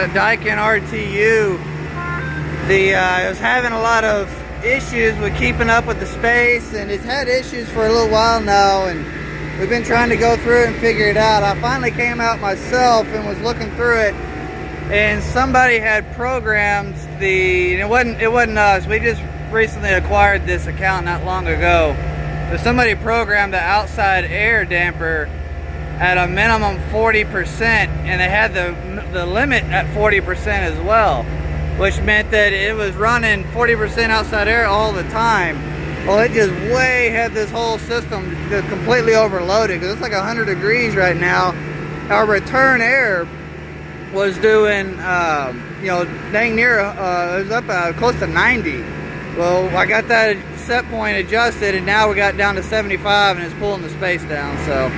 got a Daikin RTU. It was having a lot of issues with keeping up with the space, and it's had issues for a little while now, and we've been trying to go through it and figure it out. I finally came out myself and was looking through it, and somebody had programmed it wasn't us. We just recently acquired this account not long ago. But somebody programmed the outside air damper at a minimum 40%, and they had the limit at 40% as well, which meant that it was running 40% outside air all the time. Well, it just had this whole system just completely overloaded, because it's like 100 degrees right now. Our return air was doing, dang near, it was up close to 90. Well, I got that set point adjusted, and now we got down to 75, and it's pulling the space down. So